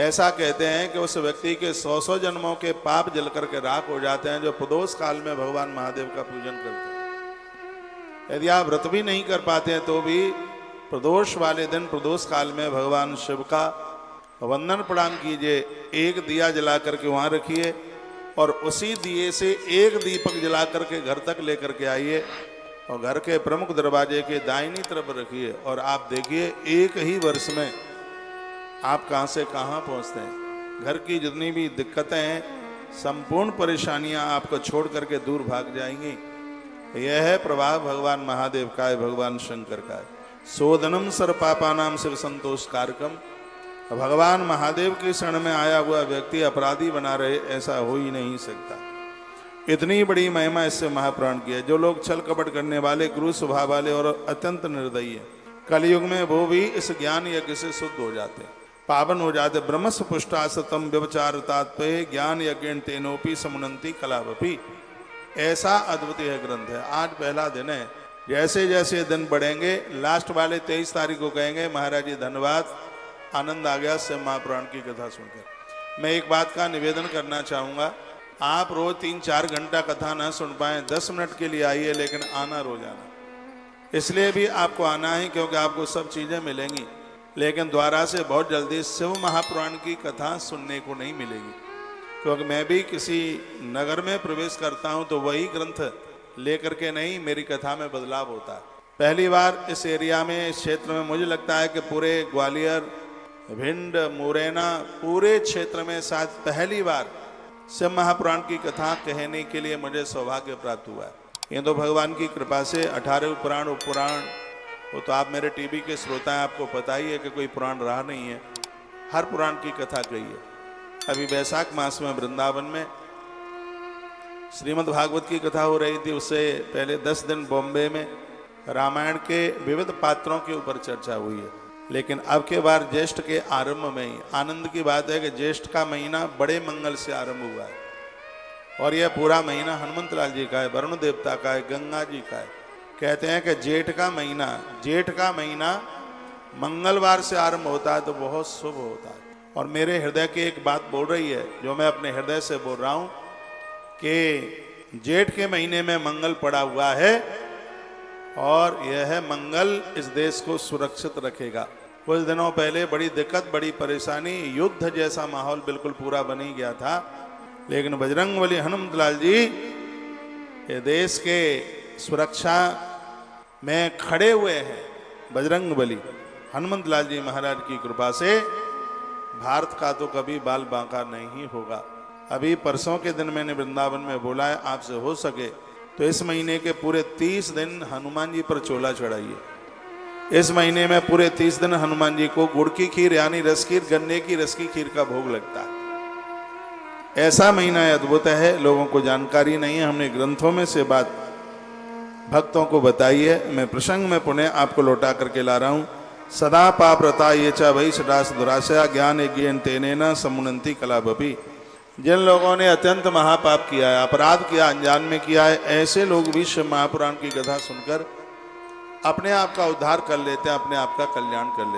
ऐसा कहते हैं कि उस व्यक्ति के 100 जन्मों के पाप जल करके राख हो जाते हैं जो प्रदोष काल में भगवान महादेव का पूजन करते हैं। यदि आप व्रत भी नहीं कर पाते हैं तो भी प्रदोष वाले दिन प्रदोष काल में भगवान शिव का वंदन प्रणाम कीजिए। एक दिया जला करके वहाँ रखिए और उसी दिए से एक दीपक जला करके घर तक लेकर के आइए और घर के प्रमुख दरवाजे के दाहिनी तरफ रखिए और आप देखिए एक ही वर्ष में आप कहाँ से कहाँ पहुँचते हैं। घर की जितनी भी दिक्कतें हैं, संपूर्ण परेशानियां आपको छोड़ करके दूर भाग जाएंगी। यह है प्रभाव भगवान महादेव का है, भगवान शंकर का है। सोदनम सर्वपापानां शिव संतोष कारकम। भगवान महादेव की शरण में आया हुआ व्यक्ति अपराधी बना रहे, ऐसा हो ही नहीं सकता। इतनी बड़ी महिमा इससे महापुराण की है। जो लोग छल कपट करने वाले, क्रूर स्वभाव वाले और अत्यंत निर्दयी है, कलयुग में वो भी इस ज्ञान यज्ञ से शुद्ध हो जाते, पावन हो जाते। ब्रह्मस् पुष्टा सतम व्यवचार तात्पर्य ज्ञान यज्ञ तेनोपी समुनंती कलावपी। ऐसा अद्वितीय ग्रंथ है। आज पहला दिन है। जैसे जैसे दिन बढ़ेंगे, लास्ट वाले 23 तारीख को कहेंगे महाराज जी धन्यवाद, आनंद आ गया शिव महापुराण की कथा सुनकर। मैं एक बात का निवेदन करना चाहूँगा, आप रोज 3-4 घंटा कथा ना सुन पाए, 10 मिनट के लिए आइए, लेकिन आना रोजाना। इसलिए भी आपको आना है क्योंकि आपको सब चीज़ें मिलेंगी, लेकिन द्वारा से बहुत जल्दी शिव महापुराण की कथा सुनने को नहीं मिलेगी। क्योंकि मैं भी किसी नगर में प्रवेश करता हूं तो वही ग्रंथ लेकर के नहीं, मेरी कथा में बदलाव होता है। पहली बार इस एरिया में, इस क्षेत्र में मुझे लगता है कि पूरे ग्वालियर, भिंड, मुरैना, पूरे क्षेत्र में शायद पहली बार शिव महापुराण की कथा कहने के लिए मुझे सौभाग्य प्राप्त हुआ है। ये तो भगवान की कृपा से 18 पुराण उपपुराण, वो तो आप मेरे टीवी के श्रोता हैं, आपको पता ही है कि कोई पुराण रहा नहीं है, हर पुराण की कथा कही है। अभी वैशाख मास में वृंदावन में श्रीमद् भागवत की कथा हो रही थी। उससे पहले 10 दिन बॉम्बे में रामायण के विविध पात्रों के ऊपर चर्चा हुई है। लेकिन अब के बार ज्येष्ठ के आरंभ में ही आनंद की बात है कि ज्येष्ठ का महीना बड़े मंगल से आरंभ हुआ है और यह पूरा महीना हनुमंत लाल जी का है, वरुण देवता का है, गंगा जी का है। कहते हैं कि जेठ का महीना मंगलवार से आरंभ होता है तो बहुत शुभ होता है। और मेरे हृदय की एक बात बोल रही है जो मैं अपने हृदय से बोल रहा हूँ कि जेठ के महीने में मंगल पड़ा हुआ है और यह मंगल इस देश को सुरक्षित रखेगा। कुछ दिनों पहले बड़ी दिक्कत, बड़ी परेशानी, युद्ध जैसा माहौल बिल्कुल पूरा बन ही गया था, लेकिन बजरंगबली हनुमत लाल जी ये देश के सुरक्षा में खड़े हुए हैं। बजरंगबली हनुमत लाल जी महाराज की कृपा से भारत का तो कभी बाल बांका नहीं होगा। अभी परसों के दिन मैंने वृंदावन में बोला है, आपसे हो सके तो इस महीने के पूरे 30 दिन हनुमान जी पर चोला चढ़ाइए। इस महीने में पूरे 30 दिन हनुमान जी को गुड़ की खीर यानी रस खीर, गन्ने की रस की खीर का भोग लगता है। ऐसा महीना अद्भुत है, लोगों को जानकारी नहीं है। हमने ग्रंथों में से बात भक्तों को बताई है। मैं प्रसंग में पुनः आपको लौटा करके ला रहा हूँ। सदा पाप्रता ये चा वही सदास दुराशया ज्ञान यज्ञ तेनेना समुनंती कलाभपी। जिन लोगों ने अत्यंत महापाप किया है, अपराध किया, अनजान में किया है, ऐसे लोग भी शिव महापुराण की कथा सुनकर अपने आप का उद्धार कर लेते हैं, अपने आप का कल्याण कर लेते हैं।